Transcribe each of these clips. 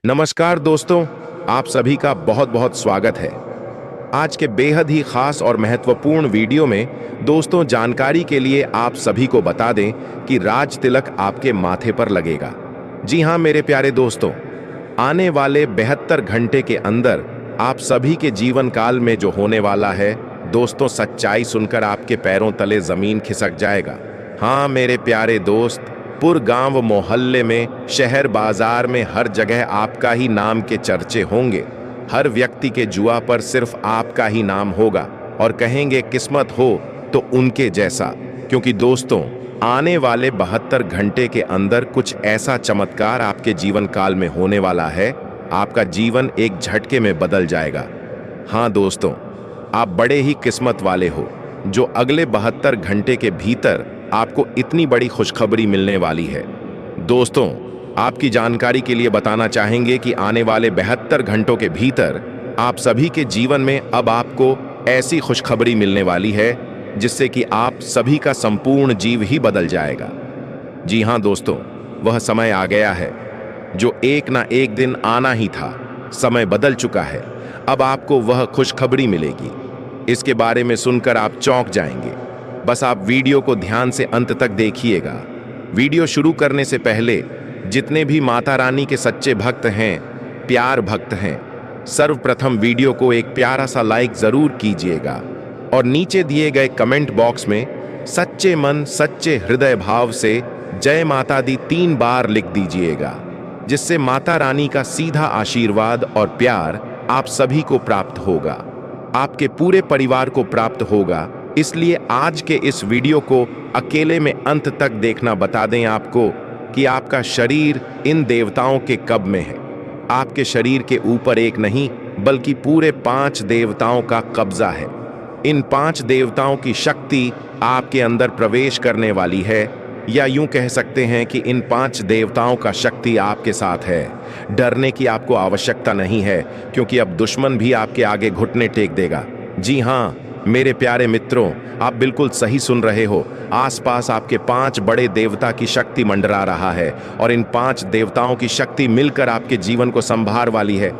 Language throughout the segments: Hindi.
नमस्कार दोस्तों, आप सभी का बहुत बहुत स्वागत है। आज के बेहद ही खास और महत्वपूर्ण वीडियो में दोस्तों जानकारी के लिए आप सभी को बता दें कि राज तिलक आपके माथे पर लगेगा। जी हाँ मेरे प्यारे दोस्तों, आने वाले 72 घंटे के अंदर आप सभी के जीवन काल में जो होने वाला है दोस्तों, सच्चाई सुनकर आपके पैरों तले जमीन खिसक जाएगा। हाँ मेरे प्यारे दोस्त, पुर गांव मोहल्ले में, शहर बाजार में, हर जगह आपका ही नाम के चर्चे होंगे। हर व्यक्ति के जुआ पर सिर्फ आपका ही नाम होगा और कहेंगे किस्मत हो तो उनके जैसा। क्योंकि दोस्तों आने वाले 72 घंटे के अंदर कुछ ऐसा चमत्कार आपके जीवन काल में होने वाला है, आपका जीवन एक झटके में बदल जाएगा। हाँ दोस्तों, आप बड़े ही किस्मत वाले हो जो अगले 72 घंटे के भीतर आपको इतनी बड़ी खुशखबरी मिलने वाली है। दोस्तों आपकी जानकारी के लिए बताना चाहेंगे कि आने वाले 72 घंटों के भीतर आप सभी के जीवन में अब आपको ऐसी खुशखबरी मिलने वाली है जिससे कि आप सभी का संपूर्ण जीव ही बदल जाएगा। जी हाँ दोस्तों, वह समय आ गया है जो एक ना एक दिन आना ही था। समय बदल चुका है, अब आपको वह खुशखबरी मिलेगी। इसके बारे में सुनकर आप चौंक जाएंगे। बस आप वीडियो को ध्यान से अंत तक देखिएगा। वीडियो शुरू करने से पहले जितने भी माता रानी के सच्चे भक्त हैं, प्यार भक्त हैं, सर्वप्रथम वीडियो को एक प्यारा सा लाइक जरूर कीजिएगा और नीचे दिए गए कमेंट बॉक्स में सच्चे मन सच्चे हृदय भाव से जय माता दी 3 बार लिख दीजिएगा, जिससे माता रानी का सीधा आशीर्वाद और प्यार आप सभी को प्राप्त होगा, आपके पूरे परिवार को प्राप्त होगा। इसलिए आज के इस वीडियो को अकेले में अंत तक देखना बता दें आपको कि आपका शरीर इन देवताओं के कब में है। आपके शरीर के ऊपर एक नहीं बल्कि पूरे 5 देवताओं का कब्जा है। इन 5 देवताओं की शक्ति आपके अंदर प्रवेश करने वाली है, या यूं कह सकते हैं कि इन 5 देवताओं का शक्ति आपके साथ है। डरने की आपको आवश्यकता नहीं है, क्योंकि अब दुश्मन भी आपके आगे घुटने टेक देगा। जी हाँ मेरे प्यारे मित्रों, आप बिल्कुल सही सुन रहे हो। आसपास आपके 5 बड़े देवता की शक्ति मंडरा रहा है और इन 5 देवताओं की शक्ति मिलकर आपके जीवन को संभार वाली है।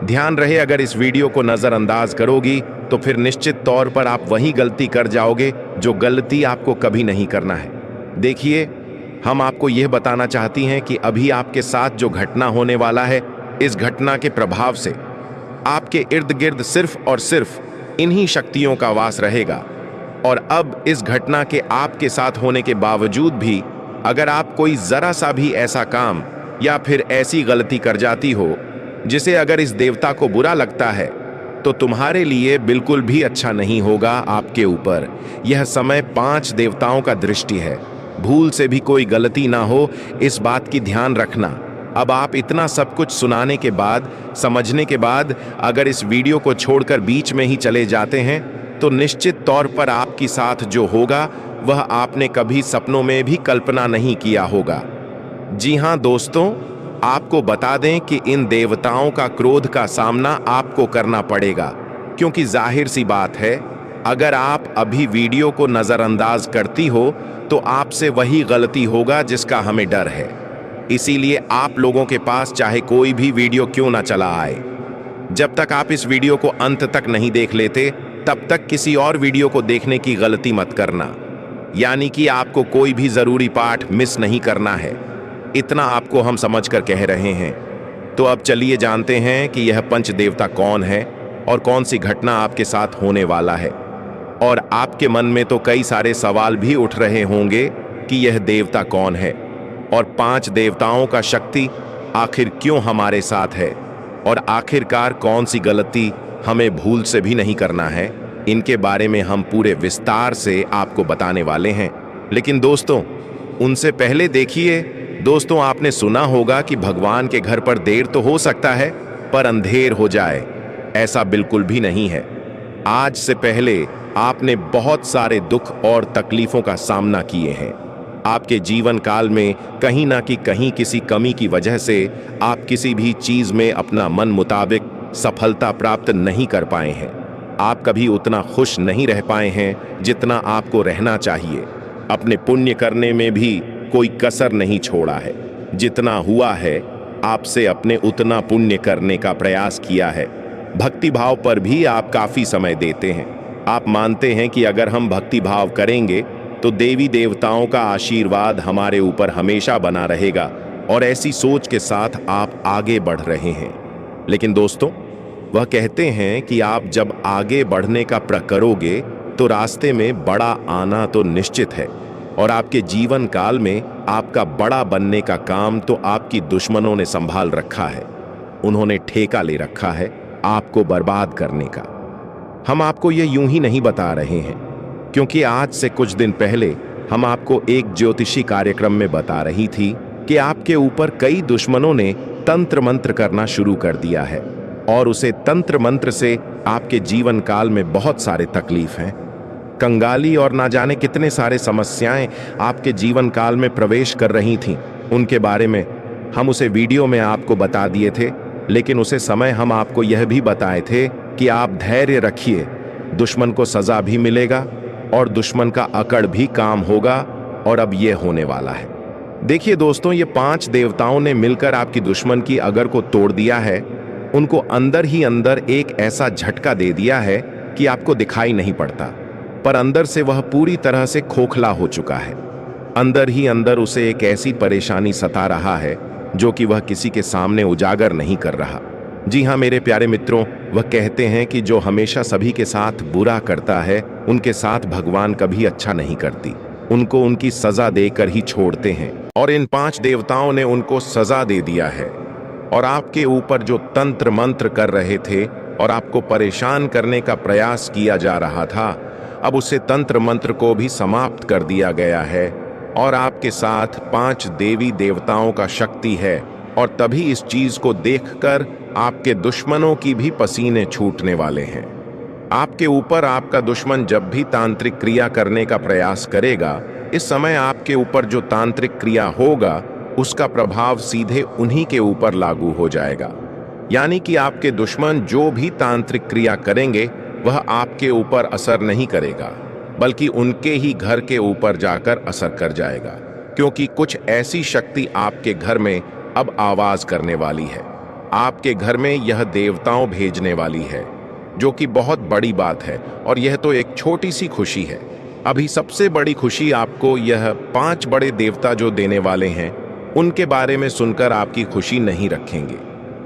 ध्यान रहे, अगर इस वीडियो को नजरअंदाज करोगी तो फिर निश्चित तौर पर आप वही गलती कर जाओगे जो गलती आपको कभी नहीं करना है। देखिए, हम आपको यह बताना चाहती हैं कि अभी आपके साथ जो घटना होने वाला है, इस घटना के प्रभाव से आपके इर्द गिर्द सिर्फ और सिर्फ इन्हीं शक्तियों का वास रहेगा। और अब इस घटना के आपके साथ होने के बावजूद भी अगर आप कोई जरा सा भी ऐसा काम या फिर ऐसी गलती कर जाती हो जिसे अगर इस देवता को बुरा लगता है, तो तुम्हारे लिए बिल्कुल भी अच्छा नहीं होगा आपके ऊपर। यह समय 5 देवताओं का दृष्टि है। भूल से भी कोई गलती ना हो, इस बात की ध्यान रखना। अब आप इतना सब कुछ सुनाने के बाद, समझने के बाद अगर इस वीडियो को छोड़कर बीच में ही चले जाते हैं तो निश्चित तौर पर आपके साथ जो होगा वह आपने कभी सपनों में भी कल्पना नहीं किया होगा। जी हाँ दोस्तों, आपको बता दें कि इन देवताओं का क्रोध का सामना आपको करना पड़ेगा, क्योंकि जाहिर सी बात है, अगर आप अभी वीडियो को नजरअंदाज करती हो तो आपसे वही गलती होगा जिसका हमें डर है। इसीलिए आप लोगों के पास चाहे कोई भी वीडियो क्यों ना चला आए, जब तक आप इस वीडियो को अंत तक नहीं देख लेते तब तक किसी और वीडियो को देखने की गलती मत करना। यानी कि आपको कोई भी जरूरी पार्ट मिस नहीं करना है, इतना आपको हम समझकर कह रहे हैं। तो अब चलिए जानते हैं कि यह पंच देवता कौन है और कौन सी घटना आपके साथ होने वाला है। और आपके मन में तो कई सारे सवाल भी उठ रहे होंगे कि यह देवता कौन है और 5 देवताओं का शक्ति आखिर क्यों हमारे साथ है, और आखिरकार कौन सी गलती हमें भूल से भी नहीं करना है। इनके बारे में हम पूरे विस्तार से आपको बताने वाले हैं। लेकिन दोस्तों, उनसे पहले देखिए दोस्तों, आपने सुना होगा कि भगवान के घर पर देर तो हो सकता है पर अंधेर हो जाए। ऐसा बिल्कुल भी नहीं है। आज से पहले आपने बहुत सारे दुख और तकलीफों का सामना किए हैं। आपके जीवन काल में कहीं ना कहीं किसी कमी की वजह से आप किसी भी चीज में अपना मन मुताबिक सफलता प्राप्त नहीं कर पाए हैं। आप कभी उतना खुश नहीं रह पाए हैं जितना आपको रहना चाहिए। अपने पुण्य करने में भी कोई कसर नहीं छोड़ा है। जितना हुआ है आपसे अपने उतना पुण्य करने का प्रयास किया है। भक्ति भाव पर भी आप काफी समय देते हैं। आप मानते हैं कि अगर हम भक्ति भाव करेंगे तो देवी देवताओं का आशीर्वाद हमारे ऊपर हमेशा बना रहेगा, और ऐसी सोच के साथ आप आगे बढ़ रहे हैं। लेकिन दोस्तों, वह कहते हैं कि आप जब आगे बढ़ने का प्रण करोगे तो रास्ते में बड़ा आना तो निश्चित है, और आपके जीवन काल में आपका बड़ा बनने का काम तो आपकी दुश्मनों ने संभाल रखा है। उन्होंने ठेका ले रखा है आपको बर्बाद करने का। हम आपको ये यूं ही नहीं बता रहे हैं, क्योंकि आज से कुछ दिन पहले हम आपको एक ज्योतिषी कार्यक्रम में बता रही थी कि आपके ऊपर कई दुश्मनों ने तंत्र मंत्र करना शुरू कर दिया है, और उसे तंत्र मंत्र से आपके जीवन काल में बहुत सारे तकलीफ हैं, कंगाली और ना जाने कितने सारे समस्याएं आपके जीवन काल में प्रवेश कर रही थीं। उनके बारे में हम उसे वीडियो में आपको बता दिए थे, लेकिन उसे समय हम आपको यह भी बताए थे कि आप धैर्य रखिए, दुश्मन को सजा भी मिलेगा और दुश्मन का अकड़ भी काम होगा, और अब यह होने वाला है। देखिए दोस्तों, ये 5 देवताओं ने मिलकर आपकी दुश्मन की अगर को तोड़ दिया है। उनको अंदर ही अंदर एक ऐसा झटका दे दिया है कि आपको दिखाई नहीं पड़ता, पर अंदर से वह पूरी तरह से खोखला हो चुका है। अंदर ही अंदर उसे एक ऐसी परेशानी सता रहा है जो कि वह किसी के सामने उजागर नहीं कर रहा। जी हाँ मेरे प्यारे मित्रों, वह कहते हैं कि जो हमेशा सभी के साथ बुरा करता है, उनके साथ भगवान कभी अच्छा नहीं करती, उनको उनकी सजा देकर ही छोड़ते हैं। और इन 5 देवताओं ने उनको सजा दे दिया है, और आपके ऊपर जो तंत्र मंत्र कर रहे थे और आपको परेशान करने का प्रयास किया जा रहा था, अब उसे तंत्र मंत्र को भी समाप्त कर दिया गया है, और आपके साथ 5 देवी देवताओं का शक्ति है। और तभी इस चीज को देखकर आपके दुश्मनों की भी पसीने छूटने वाले हैं। आपके ऊपर आपका दुश्मन जब भी तांत्रिक क्रिया करने का प्रयास करेगा, इस समय आपके ऊपर जो तांत्रिक क्रिया होगा उसका प्रभाव सीधे उन्हीं के ऊपर लागू हो जाएगा। यानी कि आपके दुश्मन जो भी तांत्रिक क्रिया करेंगे वह आपके ऊपर असर नहीं करेगा, बल्कि उनके ही घर के ऊपर जाकर असर कर जाएगा, क्योंकि कुछ ऐसी शक्ति आपके घर में अब आवाज करने वाली है। आपके घर में यह देवताओं भेजने वाली है, जो कि बहुत बड़ी बात है। और यह तो एक छोटी सी खुशी है। अभी सबसे बड़ी खुशी आपको यह 5 बड़े देवता जो देने वाले हैं, उनके बारे में सुनकर आपकी खुशी नहीं रखेंगे।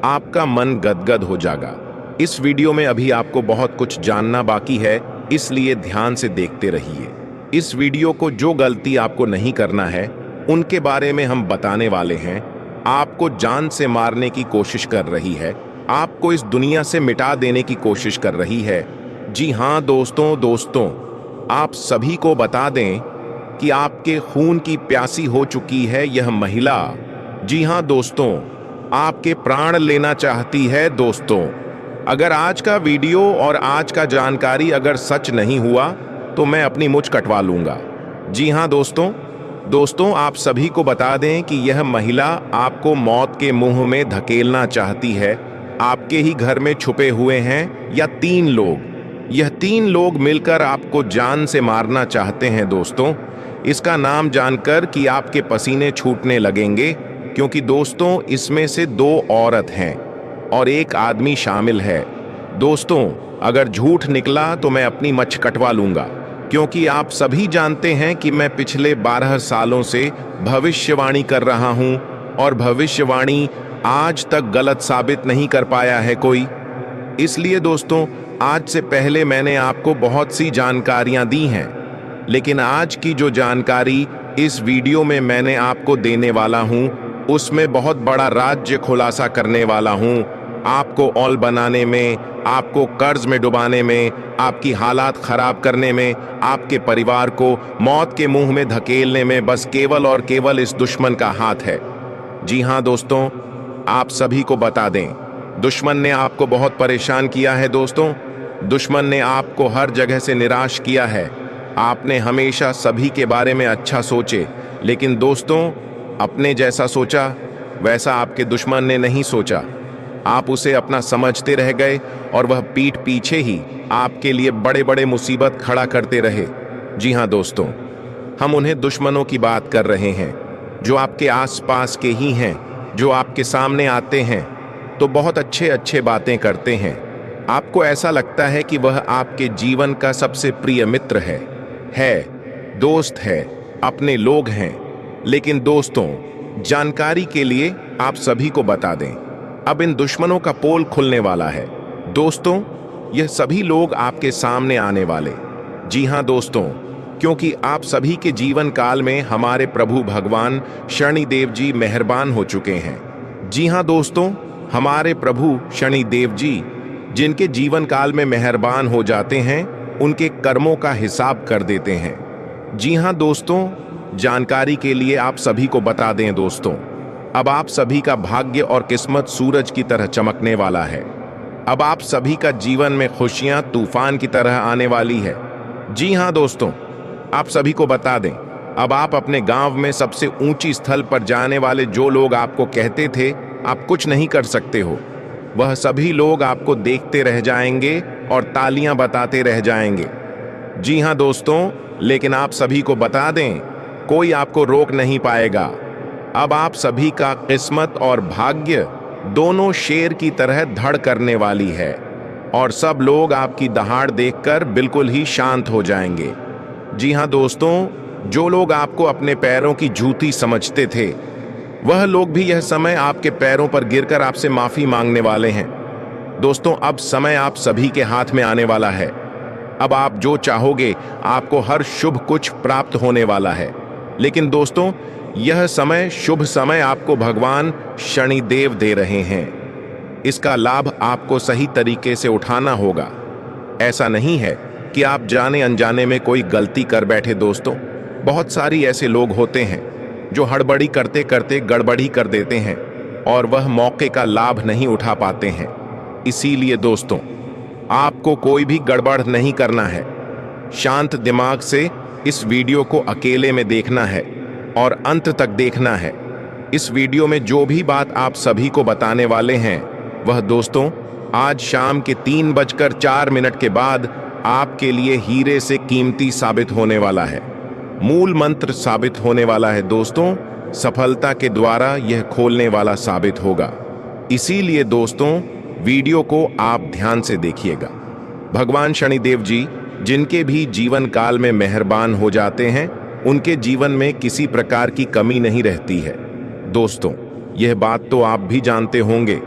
आपका मन गदगद हो जाएगा। इस वीडियो में अभी आपको बहुत कुछ जानना बाकी है, इसलिए ध्यान से देखते रहिए। इस वीडियो को जो गलती आपको नहीं करना है, उनके बारे में हम बताने वाले हैं। आपको जान से मारने की कोशिश कर रही है, आपको इस दुनिया से मिटा देने की कोशिश कर रही है। जी हाँ दोस्तों, आप सभी को बता दें कि आपके खून की प्यासी हो चुकी है यह महिला। जी हाँ दोस्तों, आपके प्राण लेना चाहती है। दोस्तों, अगर आज का वीडियो और आज का जानकारी अगर सच नहीं हुआ तो मैं अपनी मुझ कटवा लूंगा। जी हाँ दोस्तों, आप सभी को बता दें कि यह महिला आपको मौत के मुंह में धकेलना चाहती है। आपके ही घर में छुपे हुए हैं यह 3 लोग। यह 3 लोग मिलकर आपको जान से मारना चाहते हैं। दोस्तों, इसका नाम जानकर कि आपके पसीने छूटने लगेंगे, क्योंकि दोस्तों इसमें से 2 औरत हैं और 1 आदमी शामिल है। दोस्तों, अगर झूठ निकला तो मैं अपनी मच्छ कटवा लूंगा, क्योंकि आप सभी जानते हैं कि मैं पिछले 12 सालों से भविष्यवाणी कर रहा हूं, और भविष्यवाणी आज तक गलत साबित नहीं कर पाया है कोई। इसलिए दोस्तों, आज से पहले मैंने आपको बहुत सी जानकारियां दी हैं, लेकिन आज की जो जानकारी इस वीडियो में मैंने आपको देने वाला हूं, उसमें बहुत बड़ा राज्य खुलासा करने वाला हूं। आपको औल बनाने में, आपको कर्ज में डुबाने में, आपकी हालात खराब करने में, आपके परिवार को मौत के मुंह में धकेलने में बस केवल और केवल इस दुश्मन का हाथ है। जी हाँ दोस्तों, आप सभी को बता दें, दुश्मन ने आपको बहुत परेशान किया है। दोस्तों, दुश्मन ने आपको हर जगह से निराश किया है। आपने हमेशा सभी के बारे में अच्छा सोचे, लेकिन दोस्तों अपने जैसा सोचा वैसा आपके दुश्मन ने नहीं सोचा। आप उसे अपना समझते रह गए, और वह पीठ पीछे ही आपके लिए बड़े बड़े मुसीबत खड़ा करते रहे। जी हाँ दोस्तों, हम उन्हें दुश्मनों की बात कर रहे हैं जो आपके आसपास के ही हैं, जो आपके सामने आते हैं तो बहुत अच्छे अच्छे बातें करते हैं। आपको ऐसा लगता है कि वह आपके जीवन का सबसे प्रिय मित्र है, दोस्त है, अपने लोग हैं। लेकिन दोस्तों, जानकारी के लिए आप सभी को बता दें, अब इन दुश्मनों का पोल खुलने वाला है। दोस्तों, यह सभी लोग आपके सामने आने वाले। जी हाँ दोस्तों, क्योंकि आप सभी के जीवन काल में हमारे प्रभु भगवान शनिदेव जी मेहरबान हो चुके हैं। जी हाँ दोस्तों, हमारे प्रभु शनिदेव जी जिनके जीवन काल में मेहरबान हो जाते हैं, उनके कर्मों का हिसाब कर देते हैं। जी हाँ दोस्तों, जानकारी के लिए आप सभी को बता दें दोस्तों, अब आप सभी का भाग्य और किस्मत सूरज की तरह चमकने वाला है। अब आप सभी का जीवन में खुशियां तूफान की तरह आने वाली है। जी हाँ दोस्तों, आप सभी को बता दें, अब आप अपने गांव में सबसे ऊंची स्थल पर जाने वाले जो लोग आपको कहते थे आप कुछ नहीं कर सकते हो, वह सभी लोग आपको देखते रह जाएंगे और तालियां बताते रह जाएंगे। जी हाँ दोस्तों, लेकिन आप सभी को बता दें, कोई आपको रोक नहीं पाएगा। अब आप सभी का किस्मत और भाग्य दोनों शेर की तरह धड़ करने वाली है और सब लोग आपकी दहाड़ देखकर बिल्कुल ही शांत हो जाएंगे। जी हाँ दोस्तों, जो लोग आपको अपने पैरों की जूती समझते थे, वह लोग भी यह समय आपके पैरों पर गिरकर आपसे माफी मांगने वाले हैं। दोस्तों, अब समय आप सभी के हाथ में आने वाला है। अब आप जो चाहोगे, आपको हर शुभ कुछ प्राप्त होने वाला है। लेकिन दोस्तों, यह समय, शुभ समय आपको भगवान शनिदेव दे रहे हैं। इसका लाभ आपको सही तरीके से उठाना होगा। ऐसा नहीं है कि आप जाने अनजाने में कोई गलती कर बैठे। दोस्तों, बहुत सारी ऐसे लोग होते हैं जो हड़बड़ी करते करते गड़बड़ी कर देते हैं और वह मौके का लाभ नहीं उठा पाते हैं। इसीलिए दोस्तों, आपको कोई भी गड़बड़ नहीं करना है। शांत दिमाग से इस वीडियो को अकेले में देखना है और अंत तक देखना है। इस वीडियो में जो भी बात आप सभी को बताने वाले हैं, वह दोस्तों आज शाम के 3:04 के बाद आपके लिए हीरे से कीमती साबित होने वाला है। मूल मंत्र साबित होने वाला है दोस्तों, सफलता के द्वारा यह खोलने वाला साबित होगा। इसीलिए दोस्तों, वीडियो को आप ध्यान से देखिएगा। भगवान शनिदेव जी जिनके भी जीवन काल में मेहरबान हो जाते हैं, उनके जीवन में किसी प्रकार की कमी नहीं रहती है। दोस्तों, यह बात तो आप भी जानते होंगे,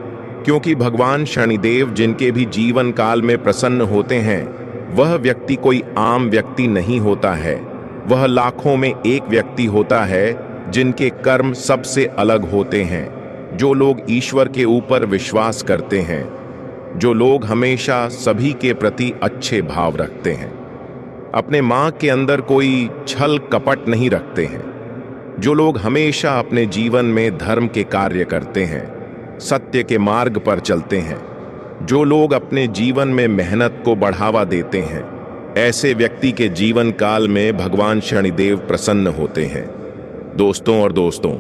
क्योंकि भगवान शनिदेव जिनके भी जीवन काल में प्रसन्न होते हैं, वह व्यक्ति कोई आम व्यक्ति नहीं होता है। वह लाखों में एक व्यक्ति होता है जिनके कर्म सबसे अलग होते हैं। जो लोग ईश्वर के ऊपर विश्वास करते हैं, जो लोग हमेशा सभी के प्रति अच्छे भाव रखते हैं, अपने माँ के अंदर कोई छल कपट नहीं रखते हैं, जो लोग हमेशा अपने जीवन में धर्म के कार्य करते हैं, सत्य के मार्ग पर चलते हैं, जो लोग अपने जीवन में मेहनत को बढ़ावा देते हैं, ऐसे व्यक्ति के जीवन काल में भगवान शनिदेव प्रसन्न होते हैं। दोस्तों और दोस्तों,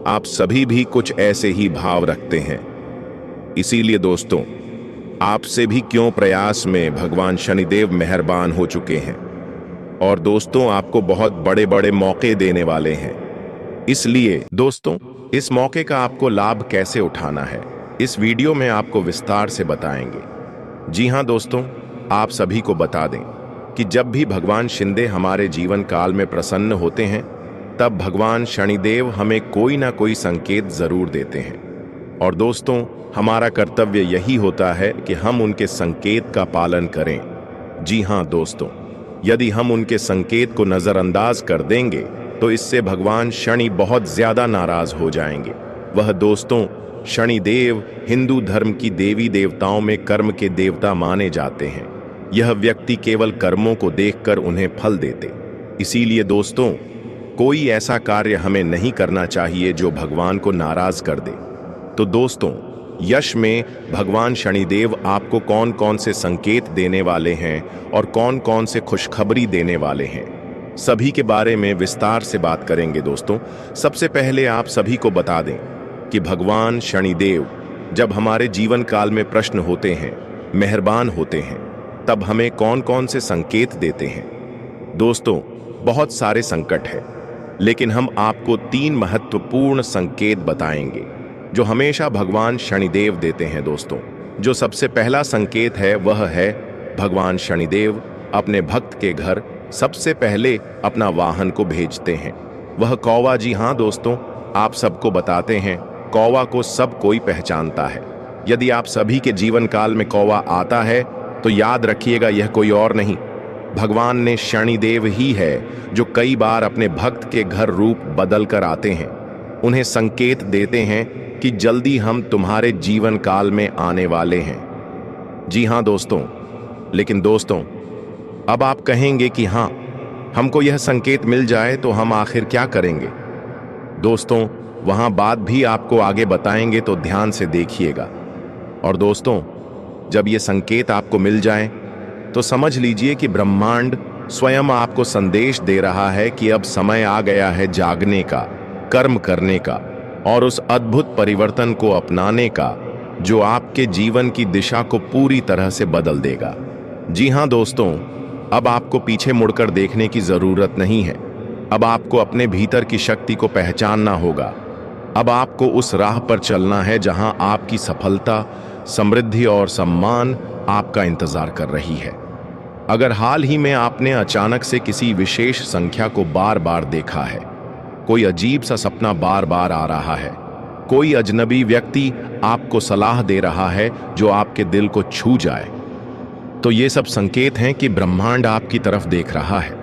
आप सभी भी कुछ ऐसे ही भाव रखते हैं। इसीलिए दोस्तों, आपसे भी क्यों प्रयास में भगवान शनिदेव मेहरबान हो चुके हैं और दोस्तों आपको बहुत बड़े बड़े मौके देने वाले हैं। इसलिए दोस्तों, इस मौके का आपको लाभ कैसे उठाना है, इस वीडियो में आपको विस्तार से बताएंगे। जी हाँ दोस्तों, आप सभी को बता दें कि जब भी भगवान शिंदे हमारे जीवन काल में प्रसन्न होते हैं, तब भगवान शनिदेव हमें कोई ना कोई संकेत जरूर देते हैं। और दोस्तों, हमारा कर्तव्य यही होता है कि हम उनके संकेत का पालन करें। जी हाँ दोस्तों, यदि हम उनके संकेत को नजरअंदाज कर देंगे तो इससे भगवान शनि बहुत ज्यादा नाराज हो जाएंगे। वह दोस्तों, शनिदेव हिंदू धर्म की देवी देवताओं में कर्म के देवता माने जाते हैं। यह व्यक्ति केवल कर्मों को देखकर उन्हें फल देते। इसीलिए दोस्तों, कोई ऐसा कार्य हमें नहीं करना चाहिए जो भगवान को नाराज कर दे। तो दोस्तों, यश में भगवान शनिदेव आपको कौन कौन से संकेत देने वाले हैं और कौन कौन से खुशखबरी देने वाले हैं, सभी के बारे में विस्तार से बात करेंगे। दोस्तों, सबसे पहले आप सभी को बता दें कि भगवान शनिदेव जब हमारे जीवन काल में प्रश्न होते हैं, मेहरबान होते हैं, तब हमें कौन कौन से संकेत देते हैं। दोस्तों, बहुत सारे संकट हैं, लेकिन हम आपको 3 महत्वपूर्ण संकेत बताएंगे जो हमेशा भगवान शनिदेव देते हैं दोस्तों। जो सबसे पहला संकेत है वह है भगवान शनिदेव अपने भक्त के घर सबसे पहले अपना वाहन को भेजते हैं। वह कौवा, जी हाँ दोस्तों, आप सबको बताते हैं, कौवा को सब कोई पहचानता है। यदि आप सभी के जीवन काल में कौवा आता है तो याद रखिएगा यह कोई और नहीं, भगवान ने शनिदेव ही है जो कई बार अपने भक्त के घर रूप बदल कर आते हैं। उन्हें संकेत देते हैं कि जल्दी हम तुम्हारे जीवन काल में आने वाले हैं। जी हाँ दोस्तों, लेकिन दोस्तों अब आप कहेंगे कि हाँ, हमको यह संकेत मिल जाए तो हम आखिर क्या करेंगे। दोस्तों वहाँ बात भी आपको आगे बताएंगे, तो ध्यान से देखिएगा। और दोस्तों जब ये संकेत आपको मिल जाए तो समझ लीजिए कि ब्रह्मांड स्वयं आपको संदेश दे रहा है कि अब समय आ गया है जागने का, कर्म करने का और उस अद्भुत परिवर्तन को अपनाने का जो आपके जीवन की दिशा को पूरी तरह से बदल देगा। जी हाँ दोस्तों, अब आपको पीछे मुड़कर देखने की जरूरत नहीं है। अब आपको अपने भीतर की शक्ति को पहचानना होगा। अब आपको उस राह पर चलना है जहां आपकी सफलता, समृद्धि और सम्मान आपका इंतजार कर रही है। अगर हाल ही में आपने अचानक से किसी विशेष संख्या को बार बार देखा है, कोई अजीब सा सपना बार बार आ रहा है, कोई अजनबी व्यक्ति आपको सलाह दे रहा है जो आपके दिल को छू जाए, तो ये सब संकेत हैं कि ब्रह्मांड आपकी तरफ देख रहा है।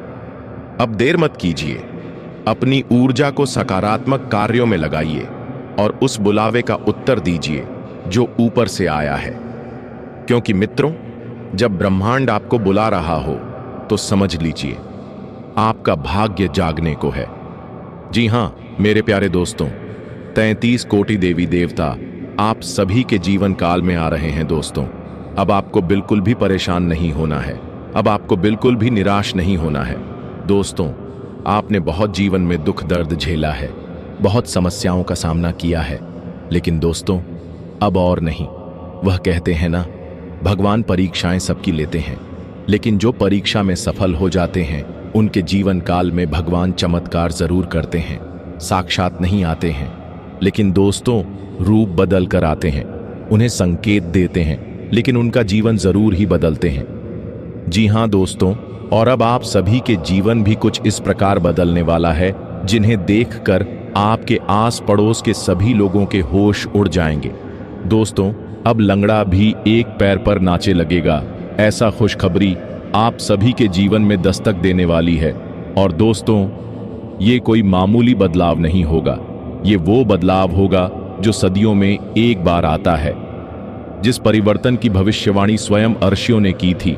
अब देर मत कीजिए, अपनी ऊर्जा को सकारात्मक कार्यों में लगाइए और उस बुलावे का उत्तर दीजिए जो ऊपर से आया है। क्योंकि मित्रों, जब ब्रह्मांड आपको बुला रहा हो तो समझ लीजिए आपका भाग्य जागने को है। जी हाँ मेरे प्यारे दोस्तों, 33 कोटि देवी देवता आप सभी के जीवन काल में आ रहे हैं दोस्तों। अब आपको बिल्कुल भी परेशान नहीं होना है, अब आपको बिल्कुल भी निराश नहीं होना है। दोस्तों आपने बहुत जीवन में दुख दर्द झेला है, बहुत समस्याओं का सामना किया है, लेकिन दोस्तों अब और नहीं। वह कहते हैं ना, भगवान परीक्षाएं सबकी लेते हैं, लेकिन जो परीक्षा में सफल हो जाते हैं उनके जीवन काल में भगवान चमत्कार जरूर करते हैं। साक्षात नहीं आते हैं, लेकिन दोस्तों रूप बदल कर आते हैं। उन्हें संकेत देते हैं, लेकिन उनका जीवन जरूर ही बदलते हैं। जी हाँ दोस्तों, और अब आप सभी के जीवन भी कुछ इस प्रकार बदलने वाला है जिन्हें देखकर आपके आस पड़ोस के सभी लोगों के होश उड़ जाएंगे। दोस्तों अब लंगड़ा भी एक पैर पर नाचे लगेगा, ऐसा खुशखबरी आप सभी के जीवन में दस्तक देने वाली है। और दोस्तों ये कोई मामूली बदलाव नहीं होगा, ये वो बदलाव होगा जो सदियों में एक बार आता है। जिस परिवर्तन की भविष्यवाणी स्वयं अर्षियों ने की थी,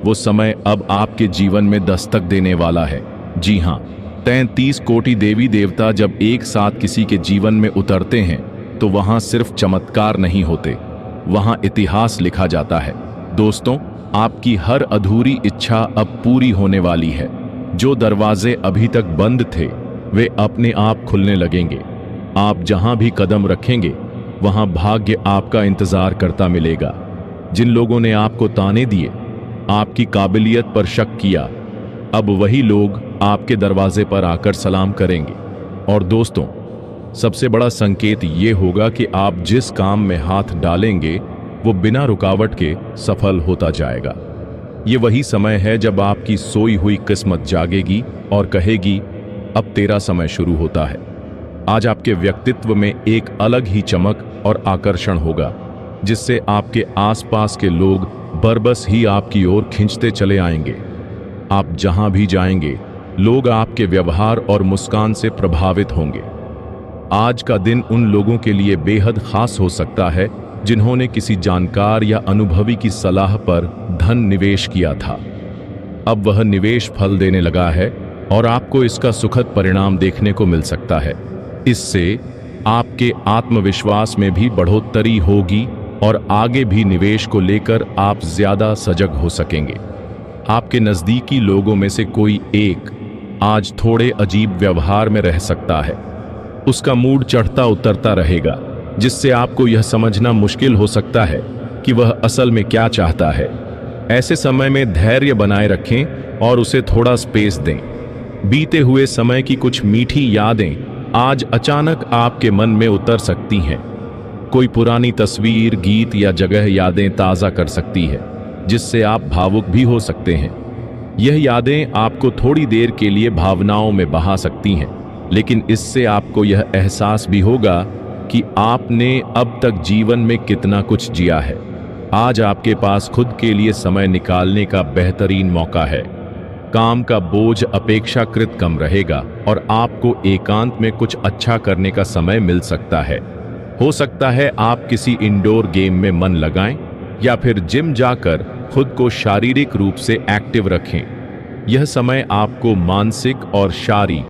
वो समय अब आपके जीवन में दस्तक देने वाला है। जी हाँ, 33 कोटि देवी देवता जब एक साथ किसी के जीवन में उतरते हैं तो वहां सिर्फ चमत्कार नहीं होते, वहां इतिहास लिखा जाता है। दोस्तों आपकी हर अधूरी इच्छा अब पूरी होने वाली है। जो दरवाजे अभी तक बंद थे वे अपने आप खुलने लगेंगे। आप जहां भी कदम रखेंगे वहां भाग्य आपका इंतजार करता मिलेगा। जिन लोगों ने आपको ताने दिए, आपकी काबिलियत पर शक किया, अब वही लोग आपके दरवाजे पर आकर सलाम करेंगे। और दोस्तों सबसे बड़ा संकेत ये होगा कि आप जिस काम में हाथ डालेंगे वो बिना रुकावट के सफल होता जाएगा। ये वही समय है जब आपकी सोई हुई किस्मत जागेगी और कहेगी अब तेरा समय शुरू होता है। आज आपके व्यक्तित्व में एक अलग ही चमक और आकर्षण होगा, जिससे आपके आसपास के लोग बरबस ही आपकी ओर खींचते चले आएंगे। आप जहां भी जाएंगे लोग आपके व्यवहार और मुस्कान से प्रभावित होंगे। आज का दिन उन लोगों के लिए बेहद खास हो सकता है जिन्होंने किसी जानकार या अनुभवी की सलाह पर धन निवेश किया था। अब वह निवेश फल देने लगा है और आपको इसका सुखद परिणाम देखने को मिल सकता है। इससे आपके आत्मविश्वास में भी बढ़ोतरी होगी और आगे भी निवेश को लेकर आप ज्यादा सजग हो सकेंगे। आपके नजदीकी लोगों में से कोई एक आज थोड़े अजीब व्यवहार में रह सकता है। उसका मूड चढ़ता उतरता रहेगा, जिससे आपको यह समझना मुश्किल हो सकता है कि वह असल में क्या चाहता है। ऐसे समय में धैर्य बनाए रखें और उसे थोड़ा स्पेस दें। बीते हुए समय की कुछ मीठी यादें आज अचानक आपके मन में उतर सकती हैं। कोई पुरानी तस्वीर, गीत या जगह यादें ताज़ा कर सकती है, जिससे आप भावुक भी हो सकते हैं। यह यादें आपको थोड़ी देर के लिए भावनाओं में बहा सकती हैं, लेकिन इससे आपको यह एहसास भी होगा कि आपने अब तक जीवन में कितना कुछ जिया है। आज आपके पास खुद के लिए समय निकालने का बेहतरीन मौका है। काम का बोझ अपेक्षाकृत कम रहेगा और आपको एकांत में कुछ अच्छा करने का समय मिल सकता है। हो सकता है आप किसी इंडोर गेम में मन लगाएं या फिर जिम जाकर खुद को शारीरिक रूप से एक्टिव रखें। यह समय आपको मानसिक और शारीरिक